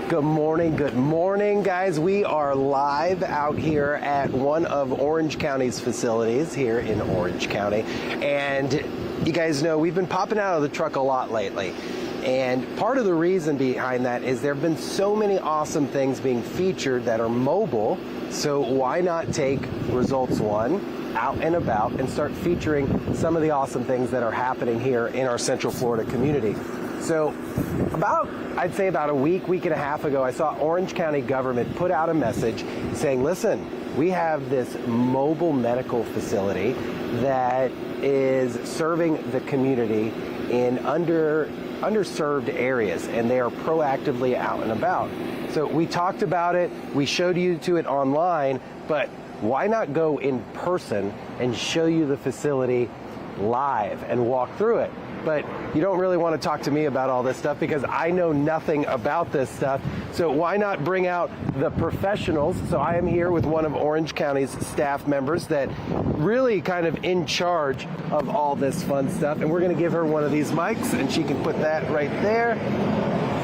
Good morning, guys. We are live out here at one of Orange County's facilities here in Orange County. And you guys know we've been popping out of the truck a lot lately. And part of the reason behind that is there have been so many awesome things being featured that are mobile. So why not take Results One out and about and start featuring some of the awesome things that are happening here in our Central Florida community. So I'd say about a week and a half ago, I saw Orange County government put out a message saying, listen, we have this mobile medical facility that is serving the community in underserved areas, and they are proactively out and about. So we talked about it, we showed you to it online, but why not go in person and show you the facility live and walk through it? But you don't really want to talk to me about all this stuff because I know nothing about this stuff. So why not bring out the professionals? So I am here with one of Orange County's staff members that really kind of in charge of all this fun stuff. And we're going to give her one of these mics and she can put that right there.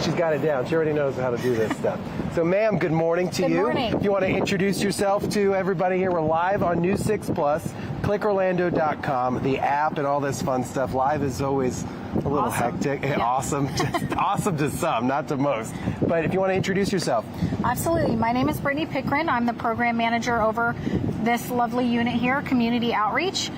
She's got it down. She already knows how to do this stuff. So ma'am, good morning to you. Good morning. If you want to introduce yourself to everybody here, we're live on News 6 Plus, clickorlando.com, the app and all this fun stuff. Live is always a little hectic. Yeah. Awesome. Just awesome to some, not to most. But if you want to introduce yourself. Absolutely. My name is Brittany Pickren. I'm the program manager over this lovely unit here, Community Outreach.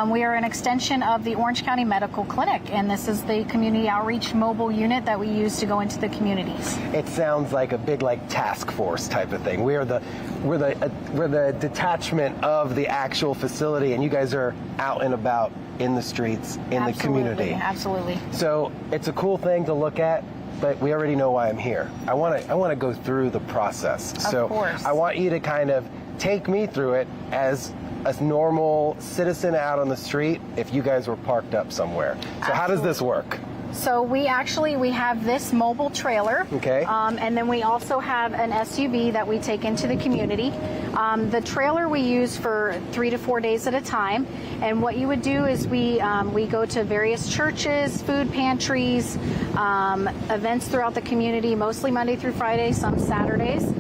We are an extension of the Orange County Medical Clinic, and this is the Community Outreach mobile unit that we use to go into the communities. It sounds like a big task force type of thing. We're the detachment of the actual facility, and you guys are out and about in the streets, in the community. Absolutely. So it's a cool thing to look at, but we already know why I'm here. I want to go through the process. Of course. I want you to kind of take me through it as a normal citizen out on the street if you guys were parked up somewhere. So How does this work? So we have this mobile trailer. Okay. And then we also have an SUV that we take into the community. The trailer we use for 3 to 4 days at a time. And what you would do is we go to various churches, food pantries, events throughout the community, mostly Monday through Friday, some Saturdays.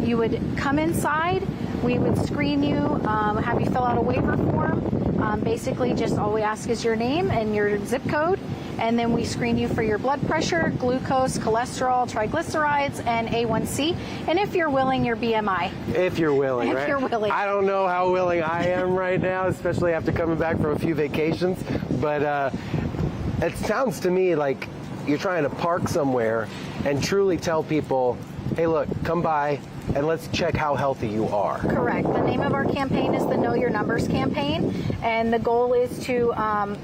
You would come inside, we would screen you, have you fill out a waiver form. Basically, just all we ask is your name and your zip code. And then we screen you for your blood pressure, glucose, cholesterol, triglycerides, and A1C. And if you're willing, your BMI. If you're willing, right? If you're willing. I don't know how willing I am right now, especially after coming back from a few vacations. But it sounds to me like you're trying to park somewhere and truly tell people, hey, look, come by and let's check how healthy you are. Correct. The name of our campaign is the Know Your Numbers campaign, and the goal is to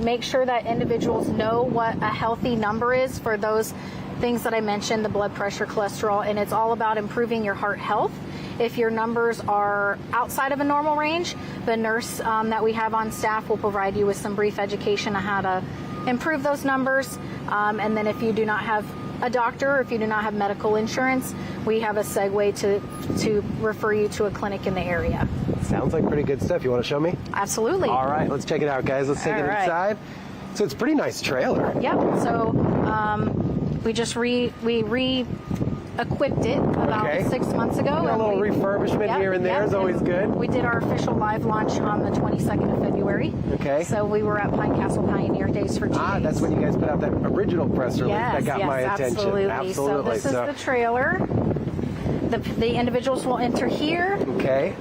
make sure that individuals know what a healthy number is for those things that I mentioned, the blood pressure, cholesterol, and it's all about improving your heart health. If your numbers are outside of a normal range, the nurse that we have on staff will provide you with some brief education on how to improve those numbers. And then if you do not have a doctor, or if you do not have medical insurance, we have a segue to refer you to a clinic in the area. Sounds like pretty good stuff. You want to show me? Absolutely. All right, let's check it out, guys. Let's take it inside. So it's a pretty nice trailer. Yep. So we just equipped it about 6 months ago. A little refurbishment here and there is always good. We did our official live launch on the 22nd of February. Okay. So we were at Pine Castle Pioneer Days for 2 days. That's when you guys put out that original press release that got my attention. Absolutely. So this is the trailer. The individuals will enter here. Okay.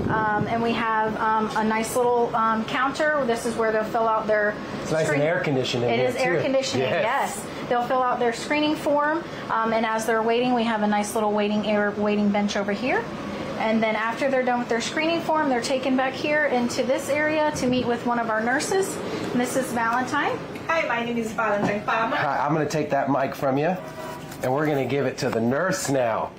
And we have a nice little counter. This is where they'll fill out their... It's nice and air conditioning. It is air conditioning, yes. They'll fill out their screening form, and as they're waiting, we have a nice little waiting bench over here. And then after they're done with their screening form, they're taken back here into this area to meet with one of our nurses. Mrs. Valentine. Hi, my name is Valentine Palmer. Hi, I'm going to take that mic from you, and we're going to give it to the nurse now.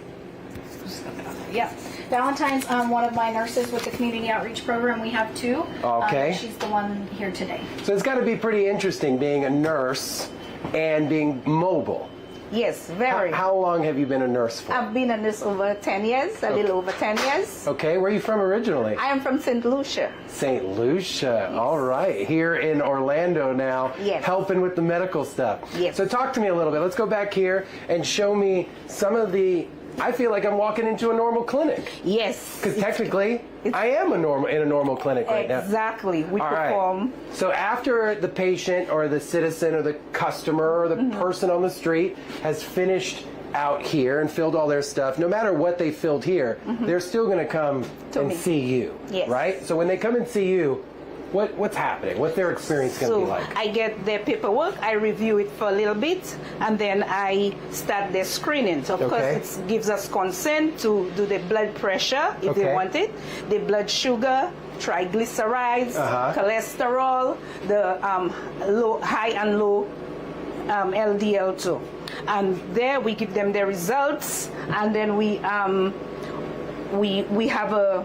Yep. Valentine's one of my nurses with the Community Outreach Program. We have two. Okay. She's the one here today. So it's got to be pretty interesting being a nurse and being mobile. Yes, very. How long have you been a nurse for? I've been a nurse over 10 years, a little over 10 years. Okay, where are you from originally? I am from St. Lucia. St. Lucia. All right. Here in Orlando now, Yes. helping with the medical stuff. Yes. So talk to me a little bit. Let's go back here and show me some of the, I feel like I'm walking into a normal clinic. Yes. Because technically, I am in a normal clinic right now. Exactly. We All right. perform. So after the patient or the citizen or the customer or the person on the street has finished out here and filled all their stuff, no matter what they filled here, they're still going to come and me. see you, Yes. right? So when they come and see you, what's happening? What's their experience going to So be like? I get their paperwork, I review it for a little bit, and then I start their screening. So of Okay. course it gives us consent to do the blood pressure if Okay. they want it, the blood sugar, triglycerides, cholesterol, the high and low LDL too. And there we give them the results, and then we have a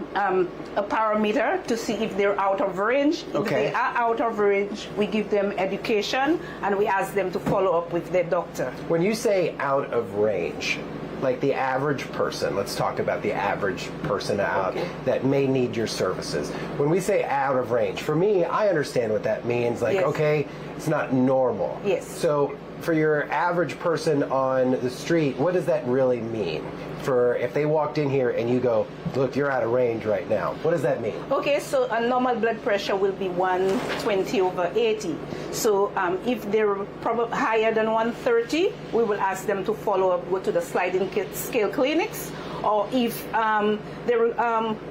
parameter to see if they're out of range. If Okay. they are out of range, we give them education and we ask them to follow up with their doctor. When you say out of range, like the average person, let's talk about the average person out that may need your services. When we say out of range, for me, I understand what that means. Like, Yes. okay, it's not normal. Yes. So for your average person on the street, what does that really mean? For if they walked in here and you go, look, you're out of range right now, what does that mean? Okay, so a normal blood pressure will be 120/80. So if they're probably higher than 130, we will ask them to follow up, go to the sliding scale clinics. Or if they're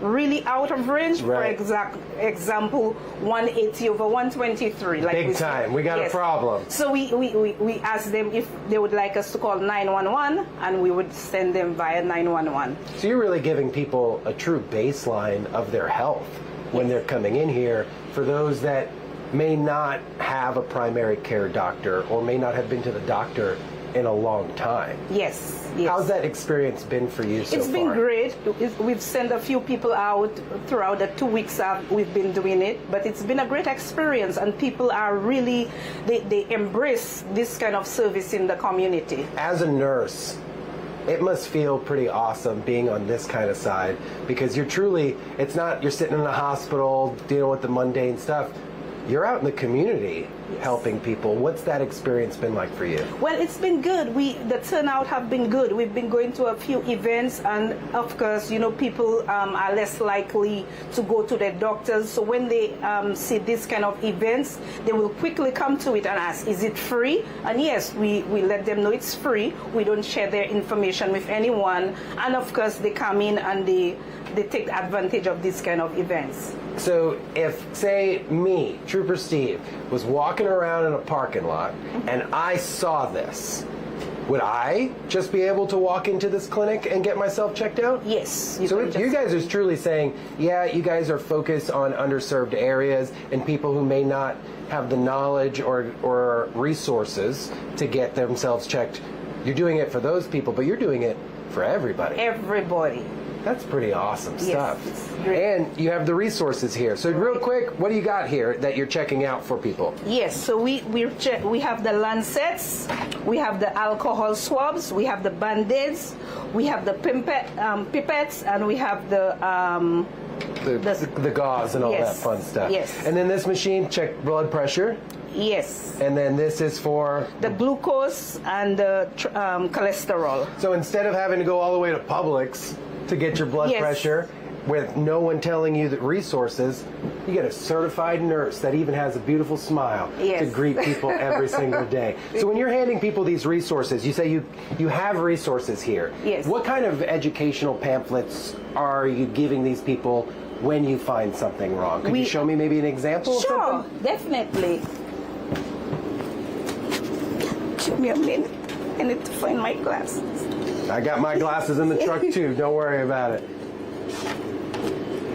really out of range, Right. for example, 180/123. Like Big we said. time. We got a Yes. problem. So we ask them if they would like us to call 911, and we would send them via 911. So you're really giving people a true baseline of their health when they're coming in here for those that may not have a primary care doctor or may not have been to the doctor in a long time. Yes, yes. How's that experience been for you so far? It's been great. We've sent a few people out throughout the 2 weeks we've been doing it, but it's been a great experience, and people are really, they embrace this kind of service in the community. As a nurse, it must feel pretty awesome being on this kind of side because you're truly, it's not you're sitting in a hospital dealing with the mundane stuff. You're out in the community helping people. What's that experience been like for you? Well, it's been good. The turnout have been good. We've been going to a few events, and of course, people are less likely to go to their doctors. So when they see this kind of events, they will quickly come to it and ask, is it free? And yes, we let them know it's free. We don't share their information with anyone. And of course, they come in and they take advantage of these kind of events. So if, say, me, Trooper Steve, was walking around in a parking lot and I saw this, would I just be able to walk into this clinic and get myself checked out? Yes. So you guys are truly saying, yeah, you guys are focused on underserved areas and people who may not have the knowledge or resources to get themselves checked. You're doing it for those people, but you're doing it for everybody. Everybody. That's pretty awesome stuff. It's great. And you have the resources here. So real quick, what do you got here that you're checking out for people? Yes, so we have the lancets, we have the alcohol swabs, we have the band-aids, we have the pipettes, and we have the gauze and all Yes, that fun stuff. yes. And then this machine check blood pressure. yes, And then this is for... the glucose and the cholesterol. So instead of having to go all the way to Publix to get your blood Yes. pressure with no one telling you the resources, you get a certified nurse that even has a beautiful smile Yes. to greet people every single day. So when you're handing people these resources, you say you have resources here. Yes. What kind of educational pamphlets are you giving these people when you find something wrong? Could you show me maybe an example of Sure, something? definitely. Give me a minute. I need to find my glasses. I got my glasses in the truck too. Don't worry about it.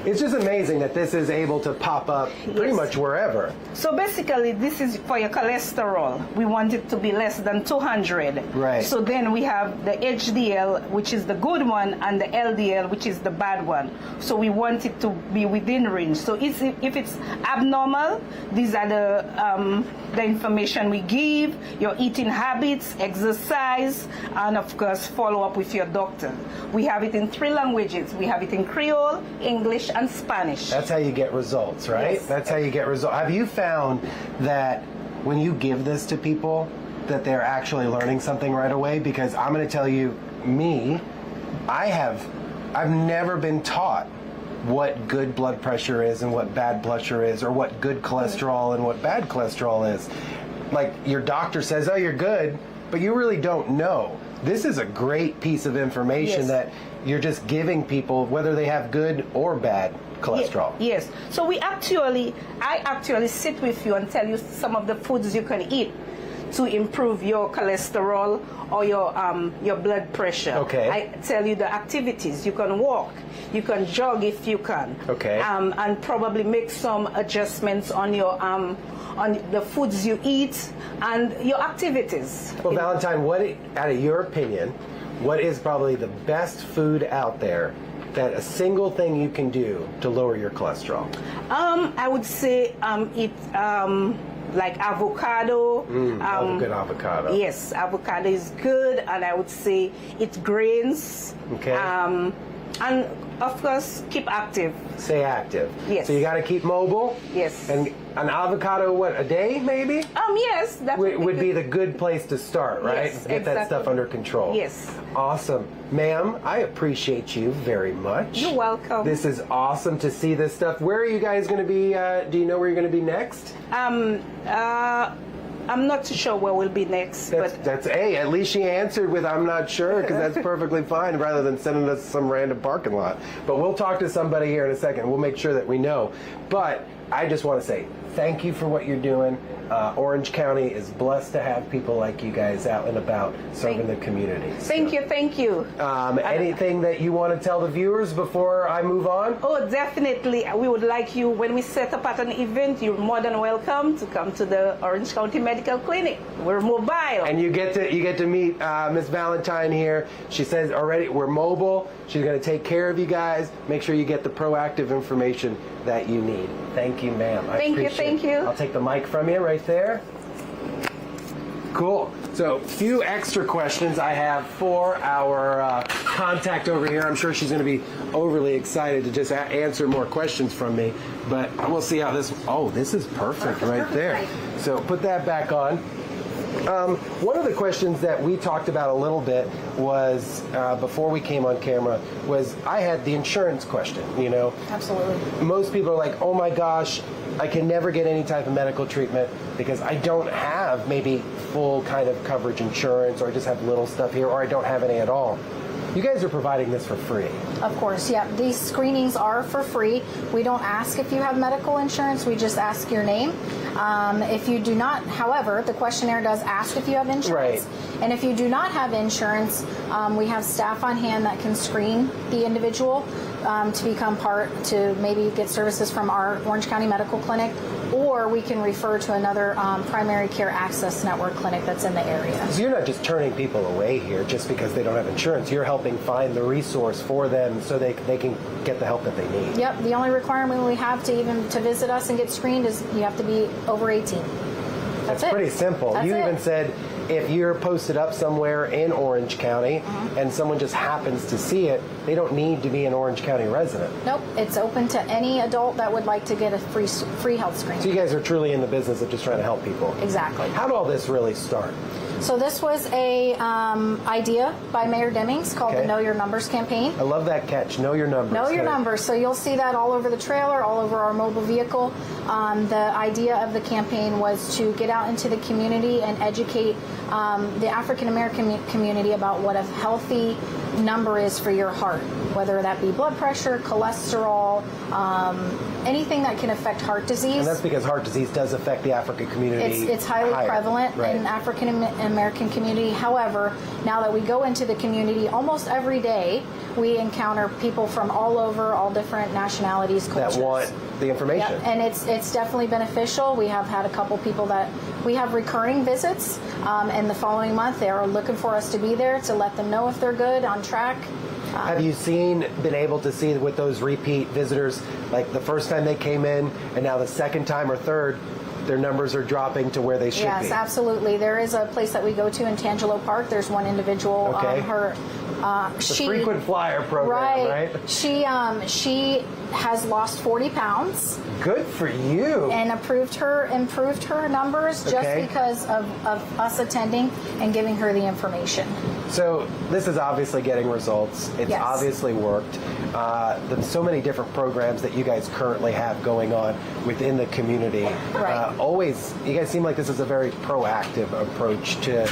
It's just amazing that this is able to pop up pretty Yes. much wherever. So basically, this is for your cholesterol. We want it to be less than 200. Right. So then we have the HDL, which is the good one, and the LDL, which is the bad one. So we want it to be within range. So if it's abnormal, these are the information we give, your eating habits, exercise, and of course, follow up with your doctor. We have it in 3 languages. We have it in Creole, English, and Spanish. That's how you get results, right? Yes. That's how you get results. Have you found that when you give this to people, that they're actually learning something right away? Because I'm going to tell you, I've never been taught what good blood pressure is and what bad blood pressure is, or what good cholesterol and what bad cholesterol is. Like your doctor says, oh, you're good, but you really don't know. This is a great piece of information Yes. that you're just giving people, whether they have good or bad cholesterol. Yes. So I actually sit with you and tell you some of the foods you can eat to improve your cholesterol or your blood pressure. Okay. I tell you the activities. You can walk, you can jog if you can. Okay. And probably make some adjustments on your on the foods you eat and your activities. Well, Valentine, out of your opinion, what is probably the best food out there that a single thing you can do to lower your cholesterol? I would say eat like avocado. Love a good avocado. Yes, avocado is good, and I would say eat grains. Okay. And of course, keep active. Stay active. Yes. So you got to keep mobile. Yes. And an avocado, what, a day maybe? Yes, that Would be the good place to start, right? Yes, Get that stuff exactly. under control. Yes. Awesome. Ma'am, I appreciate you very much. You're welcome. This is awesome to see this stuff. Where are you guys going to be? Do you know where you're going to be next? I'm not too sure where we'll be next, That's hey, at least she answered with I'm not sure, because that's perfectly fine, rather than sending us some random parking lot. But we'll talk to somebody here in a second. We'll make sure that we know. But I just want to say thank you for what you're doing. Orange County is blessed to have people like you guys out and about serving the community. Thank you. Anything that you want to tell the viewers before I move on? Oh, definitely. We would like you, when we set up at an event, you're more than welcome to come to the Orange County Medical Clinic. We're mobile. And you get to meet Miss Valentine here. She says already we're mobile. She's going to take care of you guys. Make sure you get the proactive information that you need. Thank you, ma'am. Thank you. I'll take the mic from you right there. Cool. So, a few extra questions I have for our contact over here. I'm sure she's going to be overly excited to just answer more questions from me. But we'll see how this. Oh, this is perfect right there. So, put that back on. One of the questions that we talked about a little bit was, before we came on camera, was I had the insurance question, you know. Absolutely. Most people are like, oh my gosh, I can never get any type of medical treatment because I don't have maybe full kind of coverage insurance, or I just have little stuff here, or I don't have any at all. You guys are providing this for free. Of course, yeah. These screenings are for free. We don't ask if you have medical insurance. We just ask your name. If you do not, however, the questionnaire does ask if you have insurance. Right. And if you do not have insurance, we have staff on hand that can screen the individual to become to maybe get services from our Orange County Medical Clinic, or we can refer to another primary care access network clinic that's in the area. So you're not just turning people away here just because they don't have insurance. You're helping find the resource for them so they can get the help that they need. Yep, the only requirement we have to visit us and get screened is you have to be over 18. That's it. Pretty simple. That's You it. even said if you're posted up somewhere in Orange County and someone just happens to see it, they don't need to be an Orange County resident. Nope, it's open to any adult that would like to get a free health screening. So you guys are truly in the business of just trying to help people. Exactly. How did all this really start? So this was a idea by Mayor Demings called Okay. the Know Your Numbers campaign. I love that catch. Know your numbers. Know your numbers. So you'll see that all over the trailer, all over our mobile vehicle. The idea of the campaign was to get out into the community and educate the African American community about what a healthy number is for your heart, whether that be blood pressure, cholesterol, anything that can affect heart disease. And that's because heart disease does affect the African community. It's highly prevalent Right. in African American community. However, now that we go into the community almost every day, we encounter people from all over, all different nationalities, cultures. That want the information. Yeah, and it's definitely beneficial. We have had a couple people that we have recurring visits, and the following month they are looking for us to be there to let them know if they're good, on track. Have you been able to see with those repeat visitors, like the first time they came in and now the second time or third, their numbers are dropping to where they should be? Yes, absolutely. There is a place that we go to in Tangelo Park. There's one individual, Okay. the frequent flyer program, right? She has lost 40 pounds. Good for you. And improved her numbers just Okay. because of us attending and giving her the information. So this is obviously getting results. It's Yes. obviously worked. There's so many different programs that you guys currently have going on within the community. Right. You guys seem like this is a very proactive approach to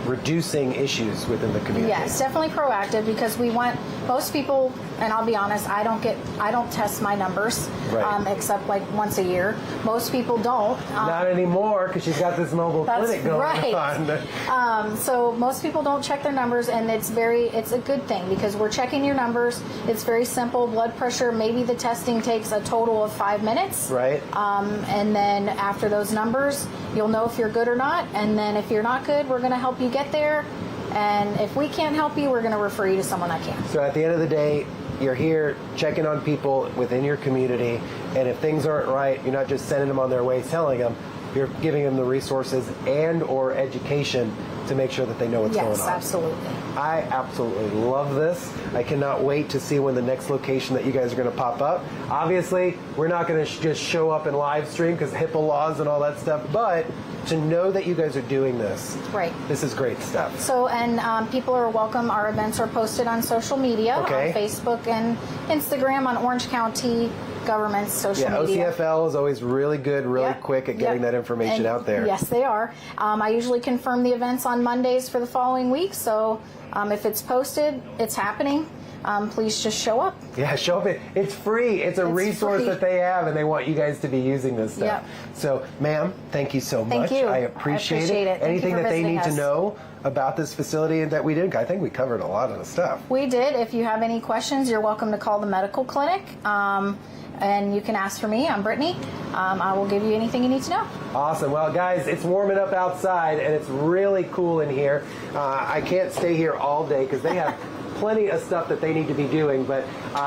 reducing issues within the community. Yes, definitely proactive, because we want most people, and I'll be honest, I don't test my numbers, Right. except like once a year. Most people don't. Not anymore, because she's got this mobile clinic going on. So most people don't check their numbers, and it's a good thing, because we're checking your numbers. It's very simple. Blood pressure, maybe the testing takes a total of 5 minutes. Right. And then after those numbers, you'll know if you're good or not. And then if you're not good, we're going to help you get there. And if we can't help you, we're going to refer you to someone that can. So at the end of the day, you're here checking on people within your community, and if things aren't right, you're not just sending them on their way, telling them. You're giving them the resources and or education to make sure that they know what's going on. Yes, absolutely. I absolutely love this. I cannot wait to see when the next location that you guys are going to pop up. Obviously, we're not going to just show up and live stream because HIPAA laws and all that stuff, but to know that you guys are doing this, Right. this is great stuff. So, and people are welcome. Our events are posted on social media, Okay. on Facebook and Instagram, on Orange County government's social media. OCFL is always really good, really Yep. quick at getting Yep. that information And out there. Yes, they are. I usually confirm the events on Mondays for the following week. So if it's posted, it's happening. Please just show up. Yeah, show up. It's free. It's a resource free. that they have, and they want you guys to be using this stuff. Yep. So, ma'am, thank you so Thank much. you. I appreciate it. Thank you Anything for that they visiting need to us. know about this facility that we did, I think we covered a lot of the stuff. We did. If you have any questions, you're welcome to call the medical clinic. And you can ask for me. I'm Brittany. I will give you anything you need to know. Awesome. Well, guys, it's warming up outside, and it's really cool in here. I can't stay here all day because they have plenty of stuff that they need to be doing, but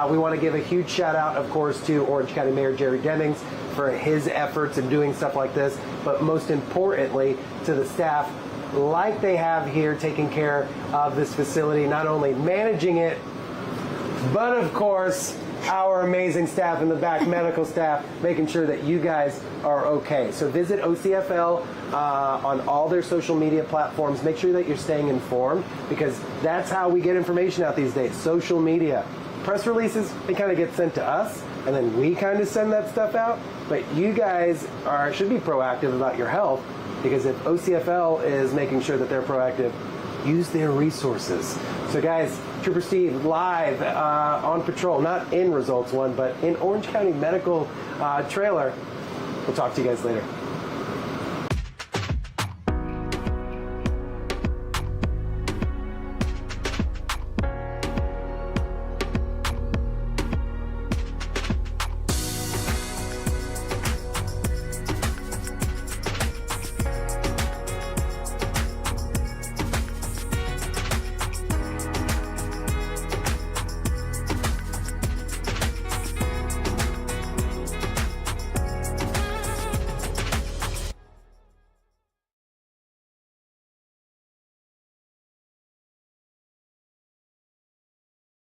we want to give a huge shout out, of course, to Orange County Mayor Jerry Demings for his efforts in doing stuff like this, but most importantly to the staff like they have here taking care of this facility, not only managing it, but of course our amazing staff in the back, medical staff, making sure that you guys are okay. So visit OCFL on all their social media platforms. Make sure that you're staying informed, because that's how we get information out these days. Social media. Press releases, they kind of get sent to us, and then we kind of send that stuff out. But you guys should be proactive about your health, because if OCFL is making sure that they're proactive, use their resources. So guys, Trooper Steve live on patrol, not in Results One, but in Orange County Medical Trailer. We'll talk to you guys later.